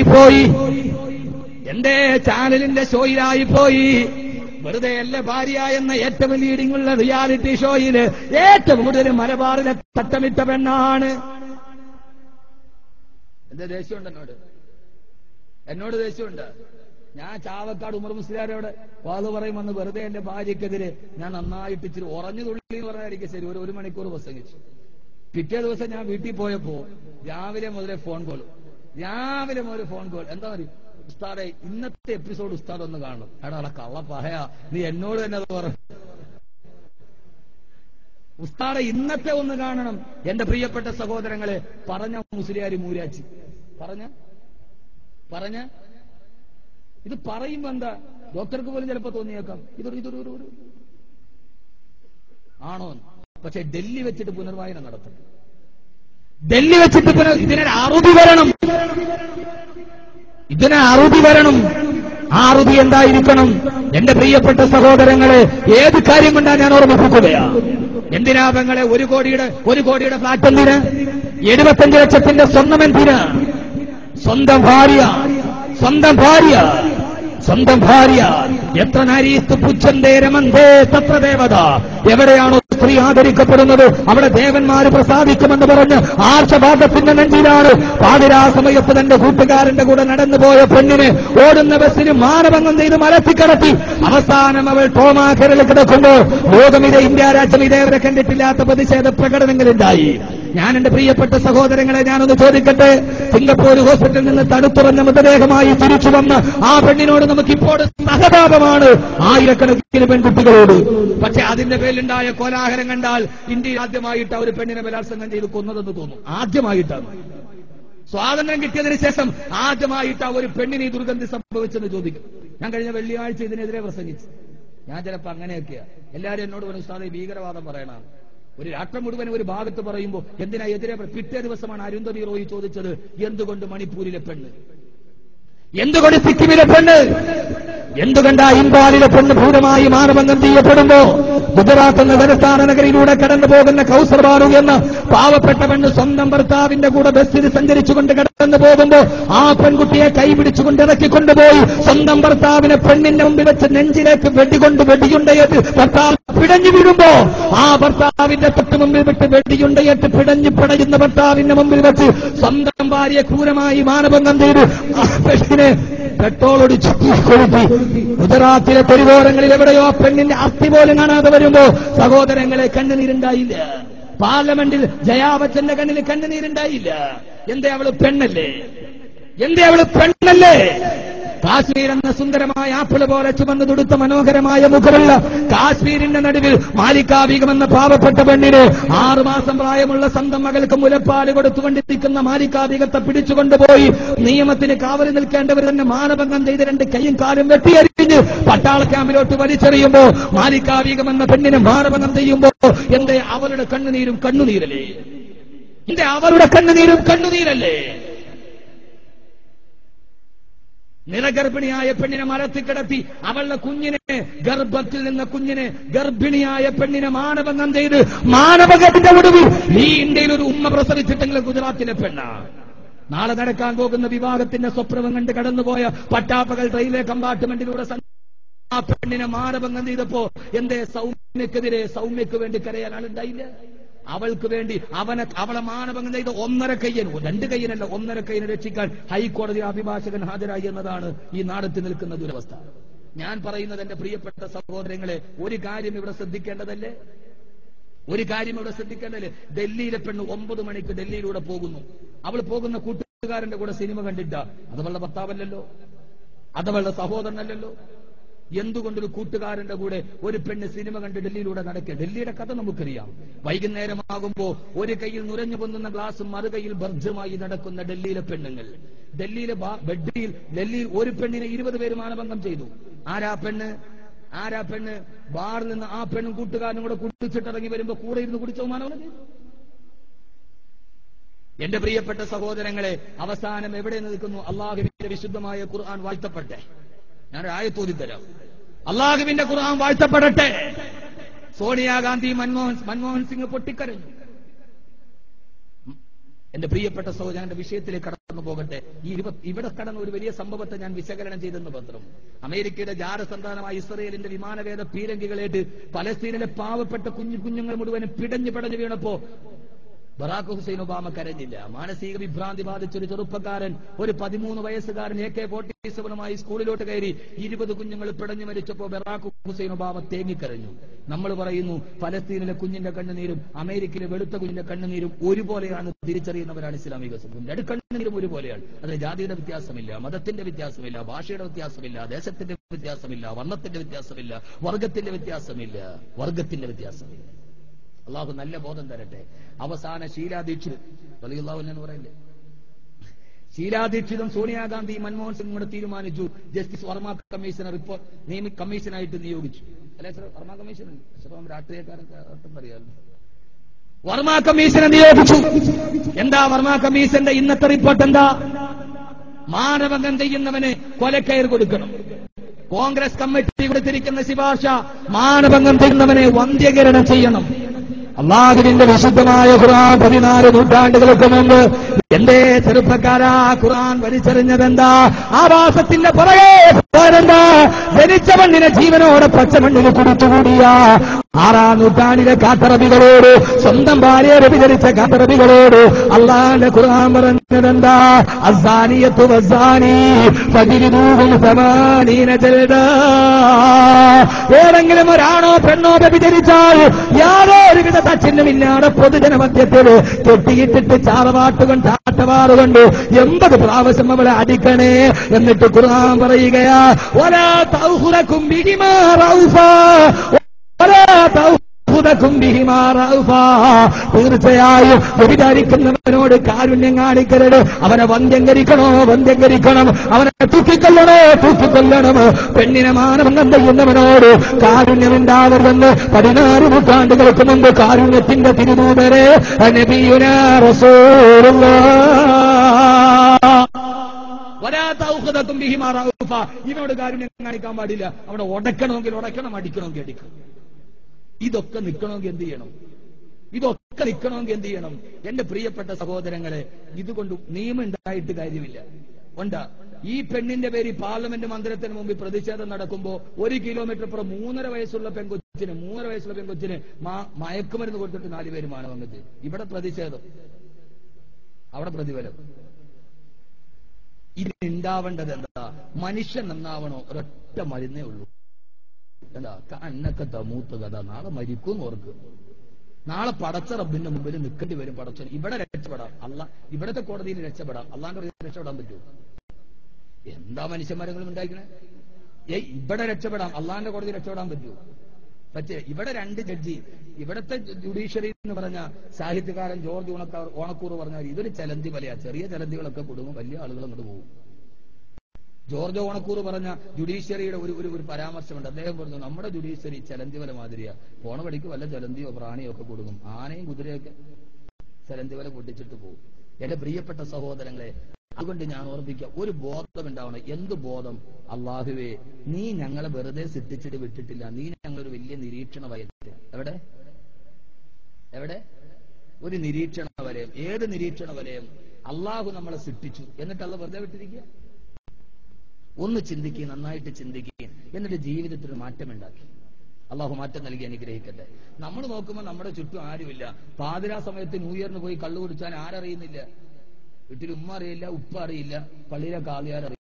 പോയി, എന്റെ ചാനലിന്റെ ഷോയിലായി പോയി. വെറുതെ അല്ല, ഭാര്യ എന്ന ഏറ്റവും ലീഡിംഗുള്ള റിയാലിറ്റി ഷോയില് ഏറ്റവും കൂടുതൽ മലബാറിലെ തട്ടമിട്ട പെണ്ണാണ്. എന്റെ ദേഷ്യമുണ്ട് എന്നോട് ദേഷ്യമുണ്ട്. ഞാൻ ചാവക്കാട് ഉമർ മുസ്ലിയാരോട് വാത് പറയും വന്ന് വെറുതെ എന്റെ ഭാര്യക്കെതിരെ ഞാൻ നന്നായിട്ട് ഇച്ചിരി ഉറഞ്ഞു തുള്ളി എന്ന് പറഞ്ഞായിരിക്കും ശരി, ഒരു മണിക്കൂർ പ്രസംഗിച്ചു. പിറ്റേ ദിവസം ഞാൻ വീട്ടിൽ പോയപ്പോ രാവിലെ മുതലേ ഫോൺ കോൾ, എന്താ പറയും, ഉസ്താദെ ഇന്നത്തെ എപ്പിസോഡ് ഉസ്താദ് ഒന്ന് കാണണം. എടാ കള്ള പറയാ, നീ എന്നോട് തന്നെ അത് പറഞ്ഞു. ഉസ്താദെ ഇന്നത്തെ ഒന്ന് കാണണം. എന്റെ പ്രിയപ്പെട്ട സഹോദരങ്ങളെ, പറഞ്ഞ മുസ്ലിയാരി മൂരാച്ചി പറഞ്ഞ ഇത് പറയുമ്പോ എന്താ ഡോക്ടർക്ക് പോലും ചിലപ്പോ തോന്നിയേക്കാം ഇതൊരു ആണോ. പക്ഷെ ഡൽഹി വെച്ചിട്ട് പുനർവായന നടത്തണം. ഡൽഹി വെച്ചിട്ട് ഇതിനൊരു അറുതി വരണം. ആ അറുതി എന്തായിരിക്കണം? എന്റെ പ്രിയപ്പെട്ട സഹോദരങ്ങളെ, ഏത് കാര്യം കൊണ്ടാ ഞാൻ ഓർമ്മിപ്പിക്കുകയാ? എന്തിനാ പെങ്ങളെ ഒരു കോടിയുടെ ഫ്ലാറ്റ് എന്തിന്? 75 ലക്ഷത്തിന്റെ സ്വർണം എന്തിന്? സ്വന്തം ഭാര്യ എത്ര നാരീസ്തു പുച്ഛന്തേ രമന്തേ തത്ര ദേവത. എവിടെയാണോ സ്ത്രീ ആദരിക്കപ്പെടുന്നത് അവിടെ ദേവന്മാര് പ്രസാദിക്കുമെന്ന് പറഞ്ഞ് ആർഷഭാഗത്തിന്റെ നെഞ്ചിലാണ് പാതിരാ സമയത്ത് തന്റെ കൂട്ടുകാരന്റെ കൂടെ നടന്നുപോയ പെണ്ണിനെ ഓടുന്ന ബസ്സിന് മാനഭംഗം ചെയ്ത് മലത്തിക്കടത്തി അവസാനം അവൾ ട്രോമാക്കരയിൽ കിടക്കുമ്പോൾ ലോകമിതെ, ഇന്ത്യ രാജ്യം ഇതേവരെ കണ്ടിട്ടില്ലാത്ത പ്രതിഷേധ പ്രകടനങ്ങളുണ്ടായി. ഞാൻ എന്റെ പ്രിയപ്പെട്ട സഹോദരങ്ങളെ ഞാനൊന്ന് ചോദിക്കട്ടെ, സിംഗപ്പൂർ ഹോസ്പിറ്റലിൽ നിന്ന് തണുത്തുറഞ്ഞ മൃതദേഹമായി തിരിച്ചു വന്ന ആ പെണ്ണിനോട് നമുക്കിപ്പോൾ സഹതാപമാണ്, ആയിരക്കണക്കിന് പെൺകുട്ടികളോട്. പക്ഷെ അതിന്റെ പേരിലുണ്ടായ കോലാഹലം കണ്ടാൽ ഇന്ത്യയിൽ ആദ്യമായിട്ട് ഒരു പെണ്ണിനെ ബലാത്സംഗം ചെയ്ത് കൊന്നതെന്ന് തോന്നും. ആദ്യമായിട്ടാണ്, സ്വാതന്ത്ര്യം കിട്ടിയതിനു ശേഷം ആദ്യമായിട്ട് ഒരു പെണ്ണിന് ഈ ദുർഗന്ധി സംഭവിച്ചെന്ന് ചോദിക്കും. ഞാൻ കഴിഞ്ഞ വെള്ളിയാഴ്ച ഇതിനെതിരെ പ്രസംഗിച്ചു. ഞാൻ ചിലപ്പോ അങ്ങനെയൊക്കെയാ. എല്ലാവരും എന്നോട് പറഞ്ഞു ഉസ്താദേ ഭീകരവാദം പറയണം. ഒരു രാഷ്ട്രം മുഴുവൻ ഒരു ഭാഗത്ത് പറയുമ്പോൾ എന്തിനാ എതിരെ? പിറ്റേ ദിവസമാണ് അരുന്ധതി റോയി ചോദിച്ചത്, എന്തുകൊണ്ട് മണിപ്പൂരിലെ പെണ്ണ്, എന്തുകൊണ്ട് സിക്കിമിലെ പെണ്ണ്, എന്തുകൊണ്ടാ ഇംഫാലിലെ പെണ്ണ് ഭൂതമായി മാനഭംഗം ചെയ്യപ്പെടുമ്പോ ഗുജറാത്ത് എന്ന തലസ്ഥാന നഗരിയിലൂടെ കടന്നു പോകുന്ന കൗസർ ബാനു എന്ന പാവപ്പെട്ട പെണ്ണ് സ്വന്തം ഭർത്താവിന്റെ കൂടെ ബസ്സിൽ സഞ്ചരിച്ചുകൊണ്ട് കടന്നു പോകുമ്പോ ആ പെൺകുട്ടിയെ കൈപിടിച്ചുകൊണ്ട് ഇറക്കിക്കൊണ്ടുപോയി സ്വന്തം ഭർത്താവിനെ പെണ്ണിന്റെ മുമ്പിൽ വെച്ച് നെഞ്ചിലേക്ക് വെടിയുണ്ടയേറ്റ് ഭർത്താവ് പിടഞ്ഞു വീഴുമ്പോ ആ ഭർത്താവിന്റെ തൊട്ട് മുമ്പിൽ വിട്ട് വെടിയുണ്ടയേറ്റ് പിടഞ്ഞു പടയുന്ന ഭർത്താവിന്റെ മുമ്പിൽ വെച്ച് സ്വന്തം ഭാര്യയെ ക്രൂരമായി മാനഭംഗം ചെയ്ത് ആ പെണ്ണിനെ പെട്രോളോട് ചുറ്റിക്കൊടുത്തി ഗുജറാത്തിലെ തെരുവോരങ്ങളിൽ എവിടെയോ പെണ്ണിന്റെ അസ്ഥി പോലും കാണാതെ വരുമ്പോ സഹോദരങ്ങളെ കണ്ണുനീരുണ്ടായില്ല. പാർലമെന്റിൽ ജയാ ബച്ചന്റെ കണ്ണിൽ കണ്ണുനീരുണ്ടായില്ല. എന്തേ അവള് പെണ്ണല്ലേ? കാശ്മീർ എന്ന സുന്ദരമായ ആപ്പിള് പോലെ ചുമന്നു തൊടുത്ത മനോഹരമായ മുഖമുള്ള കാശ്മീരിന്റെ നടുവിൽ മാലികാ ബീഗം എന്ന പാവപ്പെട്ട പെണ്ണിന് 6 മാസം പ്രായമുള്ള സ്വന്തം മകൾക്ക് മുലപ്പാല് കൊടുത്തുകൊണ്ടിരിക്കുന്ന മാലികാ ബീഗത്തെ പിടിച്ചുകൊണ്ടുപോയി നിയമത്തിന് കാവൽ നിൽക്കേണ്ടവർ തന്നെ മാനഭംഗം ചെയ്ത് 2 കൈയും കാലും വെട്ടിയരിഞ്ഞ് പട്ടാള ക്യാമ്പിലോട്ട് വലിച്ചെറിയുമ്പോ മാലികാ ബീഗം എന്ന പെണ്ണിനെ മാനഭംഗം ചെയ്യുമ്പോ എന്തേ അവരുടെ കണ്ണുനീരും കണ്ണുനീരല്ലേ? നിറഗർഭിണിയായ പെണ്ണിനെ മരത്തിൽ കിടത്തി അവളുടെ കുഞ്ഞിനെ ഗർഭത്തിൽ നിന്ന് ഗർഭിണിയായ പെണ്ണിനെ മാനഭംഗം ചെയ്ത് മാനഭംഗത്തിന്റെ ഒടുവിൽ ഈ ഇന്ത്യയിൽ ഒരു ഉമ്മ പ്രസവിച്ചിട്ടെങ്കിലും ഗുജറാത്തിലെ പെണ്ണ നാളെ നടക്കാൻ പോകുന്ന വിവാഹത്തിന്റെ സ്വപ്നം കണ്ട് കടന്നുപോയ പട്ടാപ്പകൽ റെയിൽവേ കമ്പാർട്ട്മെന്റിലൂടെ ആ പെണ്ണിനെ മാനഭംഗം ചെയ്തപ്പോ എന്തേ സൗമ്യക്ക് വേണ്ടി കരയാൻ ആളുണ്ടായില്ല? അവൾക്ക് വേണ്ടി അവളെ മാനഭംഗം ചെയ്ത് 1.5 കയ്യൻ 2 കയ്യനല്ല 1.5 കയ്യനെ രക്ഷിക്കാൻ ഹൈക്കോടതി അഭിഭാഷകൻ ഹാജരായി എന്നതാണ് ഈ നാടത്തി നിൽക്കുന്ന ദുരവസ്ഥ. ഞാൻ പറയുന്നത് എന്റെ പ്രിയപ്പെട്ട സഹോദരങ്ങളെ, ഒരു കാര്യം ഇവിടെ ശ്രദ്ധിക്കേണ്ടതല്ലേ? ഡൽഹിയിലെ പെണ്ണ് 9 മണിക്ക് ഡൽഹിയിലൂടെ പോകുന്നു. അവൾ പോകുന്ന കൂട്ടുകാരന്റെ കൂടെ സിനിമ കണ്ടിട്ട അതവളുടെ ഭർത്താവല്ലല്ലോ, അതവളുടെ സഹോദരനല്ലല്ലോ. എന്തുകൊണ്ടൊരു കൂട്ടുകാരന്റെ കൂടെ ഒരു പെണ്ണ് സിനിമ കണ്ട് ഡൽഹിയിലൂടെ നടക്കുക? ഡൽഹിയുടെ കഥ നമുക്കറിയാം. വൈകുന്നേരമാകുമ്പോ ഒരു കയ്യിൽ നുരഞ്ഞു പൊന്നുന്ന ഗ്ലാസും മറുകൈയിൽ ബർജുമായി നടക്കുന്ന ഡൽഹിയിലെ പെണ്ണുങ്ങൾ. ഡൽഹിയിലെ ഡൽഹിയിൽ ഒരു പെണ്ണിനെ 20 പേര് മാനഭംഗം ചെയ്തു. ആരാ പെണ്ണ്? ബാറിൽ നിന്ന് ആ പെണ്ണും കൂട്ടുകാരനും കൂടെ കുടിച്ചിട്ടിറങ്ങി വരുമ്പോ കൂടെ ഇരുന്ന് കുടിച്ചോ മാനഭംഗം ചെയ്തു. എന്റെ പ്രിയപ്പെട്ട സഹോദരങ്ങളെ, അവസാനം എവിടെ നിൽക്കുന്നു? അള്ളാഹുവിന്റെ വിശുദ്ധമായ ഖുർആൻ വാഴ്ത്തപ്പെട്ടെ. ഞാനൊരു ആയത്തോതി തരാം. അള്ളാഹുവിന്റെ ഖുർആൻ വാഴ്ത്തപ്പെടട്ടെ. സോണിയാഗാന്ധി മൻമോഹൻ സിംഗ് പൊട്ടിക്കരഞ്ഞു. എന്റെ പ്രിയപ്പെട്ട സഹോദരന്റെ വിഷയത്തിലേക്ക് തുടർന്നു പോകട്ടെ. ഇവിടെ കടന്ന ഒരു വലിയ സംഭവത്തെ ഞാൻ വിശകലനം ചെയ്തെന്ന് പത്രം. അമേരിക്കയുടെ ജാരസന്താനമായ ഇസ്രയേലിന്റെ വിമാനവേദ പീരങ്കികളേറ്റ് പലസ്തീനിലെ പാവപ്പെട്ട കുഞ്ഞുങ്ങൾ മുഴുവനും പിടഞ്ഞു വീണപ്പോ ബറാഖ് ഹുസൈൻ ഒബാമ കരഞ്ഞില്ല. മാനസിക വിഭ്രാന്തി ബാധിച്ചൊരു ചെറുപ്പക്കാരൻ, ഒരു 13 വയസ്സുകാരൻ AK-47 സ്കൂളിലോട്ട് കയറി 20 കുഞ്ഞുങ്ങൾ പിടഞ്ഞു മരിച്ചപ്പോ ബറാഖ് ഹുസൈൻ ഒബാമ തേങ്ങിക്കരഞ്ഞു. നമ്മൾ പറയുന്നു ഫലസ്തീനിലെ കുഞ്ഞിന്റെ കണ്ണുനീരും അമേരിക്കയിലെ വെളുത്ത കുഞ്ഞിന്റെ കണ്ണുനീരും ഒരുപോലെയാണ് തിരിച്ചറിയുന്നവരാണ് ഇസ്ലാമിക സമൂഹം. രണ്ട് കണ്ണുനീരും ഒരുപോലെയാണ്. അതിന് ജാതിയുടെ വ്യത്യാസമില്ല, മതത്തിന്റെ വ്യത്യാസമില്ല, ഭാഷയുടെ വ്യത്യാസമില്ല, ദേശത്തിന്റെ വ്യത്യാസമില്ല, വർണ്ണത്തിന്റെ വ്യത്യാസമില്ല, വർഗത്തിന്റെ വ്യത്യാസമില്ല. അള്ളാഹു നല്ല ബോധം തരട്ടെ. അവസാന ഷീലാ ദീക്ഷിത് റളിയല്ലാഹു അൻഹു എന്ന് പറയില്ലേ, ഷീലാ ദീക്ഷിതും സോണിയാഗാന്ധി മൻമോഹൻ സിംഗും കൂടെ തീരുമാനിച്ചു ജസ്റ്റിസ് വർമ്മ കമ്മീഷനെ കമ്മീഷനായിട്ട് നിയോഗിച്ചു. അല്ലെ സർ, വർമ്മ കമ്മീഷൻ രാഷ്ട്രീയക്കാരൻ അറിയാമല്ലോ. വർമ്മ കമ്മീഷനെ നിയോഗിച്ചു. എന്താ വർമ്മ കമ്മീഷന്റെ ഇന്നത്തെ റിപ്പോർട്ട്? എന്താ? മാനഭംഗം ചെയ്യുന്നവന് കൊലക്കയർ കൊടുക്കണം. കോൺഗ്രസ് കമ്മിറ്റി കൊടുത്തിരിക്കുന്ന ശുപാർശ, മാനഭംഗം ചെയ്യുന്നവനെ വന്ധ്യകരണം ചെയ്യണം. അല്ലാഹുവിന്റെ വിശുദ്ധമായ ഖുർആൻ 14 നൂറ്റാണ്ടുകൾക്ക് മുമ്പ് എന്റെ ചെറുപ്പക്കാരാ ഖുർആൻ വലിച്ചെറിഞ്ഞതെന്താ? ആവാസത്തിന്റെ പുറകെ പോരെന്താ? ജനിച്ച മണ്ണിനെ ജീവനോടെ പച്ചമണ്ണിന് കുടിച്ചുകൂടിയ 6-ാം നൂറ്റാണ്ടിലെ കാട്ടറബികളോട്, സ്വന്തം ഭാര്യയെ വിചരിച്ച കാട്ടറബികളോട് അള്ളാന്റെ ഖുർആൻ പറഞ്ഞതെന്താ? അസ്സാനിയത്തു വസ്സാനി ഫജ്ലിദൂഹും 80 ജൽദാ. ഏതെങ്കിലും ഒരാണോ പെണ്ണോ വ്യഭിചരിച്ചാൽ യാതൊരുവിധ തച്ചിന്നുമില്ലാതെ പൊതുജനമധ്യത്തിൽ കെട്ടിയിട്ടിട്ട് ചാട്ടവാറുകൊണ്ട് 80 പ്രാവശ്യം അവളെ അടിക്കണേ. എന്നിട്ട് ഖുർആൻ പറയുകയാ, വലാ തൗഖുറകും ബിഹിമാ റൗഫാ വലാ തൗഖുറകും ബിഹിമാ റൗഫാ. തീർച്ചയായും വ്യഭിചരിക്കുന്നവനോട് കാരുണ്യം കാണിക്കരുത്. അവനെ വന്ധ്യംകരിക്കണം. അവനെ തൂക്കിക്കൊല്ലണം. പെണ്ണിനെ മാനഭംഗം ചെയ്യുന്നവനോട് കാരുണ്യമുണ്ടാവരുതെന്ന് 14 നൂറ്റാണ്ടുകൾക്ക് മുമ്പ് കാരുണ്യത്തിന്റെ തിരുദൂതരെ നബിയുനാ റസൂലുള്ളാഹ്. ഇവനോട് കാരുണ്യം കാണിക്കാൻ പാടില്ല. അവിടെ ഉടക്കണമെങ്കിൽ ഉടക്കണം, അടിക്കണമെങ്കിൽ അടിക്കണം. ഇതൊക്കെ നിൽക്കണമെങ്കിൽ എന്ത് ചെയ്യണം? എന്റെ പ്രിയപ്പെട്ട സഹോദരങ്ങളെ, ഇതുകൊണ്ട് നിയമം ഉണ്ടായിട്ട് കാര്യമില്ല. ഉണ്ടാ ഈ പെണ്ണിന്റെ പേരിൽ പാർലമെന്റ് മന്ദിരത്തിന് മുമ്പിൽ പ്രതിഷേധം നടക്കുമ്പോ 1 കിലോമീറ്റർ അപ്പുറം 3.5 വയസ്സുള്ള പെൺകൊച്ചിന് മയക്കുമരുന്ന് കൊടുത്തിട്ട് 4 പേര് മാനഭംഗം ചെയ്തു. ഇവിടെ പ്രതിഷേധം, അവിടെ പ്രതിഫലം. ഇതിനുണ്ടാവേണ്ടത് എന്താ? മനുഷ്യൻ നന്നാവണോ? ഒരൊറ്റ മരുന്നേ ഉള്ളൂ. എന്താ? അന്നൊക്കെ തമൂത്ത് കഥ. നാളെ മരിക്കൂന്ന് ഓർക്ക്. നാളെ പടച്ച റബ്ബിന്റെ മുമ്പിൽ നിൽക്കേണ്ടി വരും. പടച്ചൻ ഇവിടെ രക്ഷപ്പെടാം, ഇവിടത്തെ കോടതിയിൽ രക്ഷപ്പെടാം, അള്ളാന്റെ രക്ഷപ്പെടാൻ പറ്റുമോ? എന്താ മനുഷ്യന്മാരെങ്കിലും ഉണ്ടായിക്കണേ? ഇവിടെ രക്ഷപ്പെടാം, അള്ളാന്റെ കോടതി രക്ഷപ്പെടാൻ പറ്റുമോ? പക്ഷേ ഇവിടെ 2 ജഡ്ജി, ഇവിടത്തെ ജുഡീഷ്യറി എന്ന് പറഞ്ഞ സാഹിത്യകാരൻ ജോർജ് ഓണക്കൂർ പറഞ്ഞാൽ ഇതൊരു ചലന്തി വലയാ. ചെറിയ ചലന്തികളൊക്കെ കൊടുക്കും, വലിയ ആളുകൾ അങ്ങോട്ട് പോകും. ജോർജ് ഓണക്കൂർ പറഞ്ഞ ജുഡീഷ്യറിയുടെ ഒരു പരാമർശമുണ്ട്. അദ്ദേഹം പറഞ്ഞു, നമ്മുടെ ജുഡീഷ്യറി ചലന്തി വല മാതിരിയാ. പോണ വഴിക്ക് വല്ല ചലന്തിയോ പ്രാണിയോ ഒക്കെ കൊടുക്കും. ആനയും കുതിരയൊക്കെ ചലന്തി വല പൊട്ടിച്ചിട്ട് പോകും. എന്റെ പ്രിയപ്പെട്ട സഹോദരങ്ങളെ, അതുകൊണ്ട് ഞാൻ ഓർമ്മിക്കുക, ഒരു ബോധം ഉണ്ടാവണം. എന്ത് ബോധം? അള്ളാഹുവേ, നീ ഞങ്ങളെ വെറുതെ സൃഷ്ടിച്ചിട്ട് വിട്ടിട്ടില്ല. നീ ഞങ്ങളൊരു വലിയ നിരീക്ഷണ വലയത്തിൽ. എവിടെ ഒരു നിരീക്ഷണ വലയം? ഏത് നിരീക്ഷണ വലയം? അള്ളാഹു നമ്മളെ സൃഷ്ടിച്ചു, എന്നിട്ട് അള്ള വെറുതെ വിട്ടിരിക്കുക? ഒന്ന് ചിന്തിക്കുക, നന്നായിട്ട് ചിന്തിക്കുക, എന്നിട്ട് ജീവിതത്തിൽ മാറ്റമുണ്ടാക്കി. അള്ളാഹു മാറ്റം നൽകി അനുഗ്രഹിക്കട്ടെ. നമ്മൾ നോക്കുമ്പോൾ നമ്മുടെ ചുറ്റും ആരുമില്ല. പാതിരാ സമയത്ത് ന്യൂ ഇയറിന് പോയി കള്ളു കുടിച്ചാൽ ആരറിയുന്നില്ല. വീട്ടിൽ ഉമ്മ അറിയില്ല, ഉപ്പ അറിയില്ല, പള്ളിയിലെ കാളിയാർ അറിയില്ല.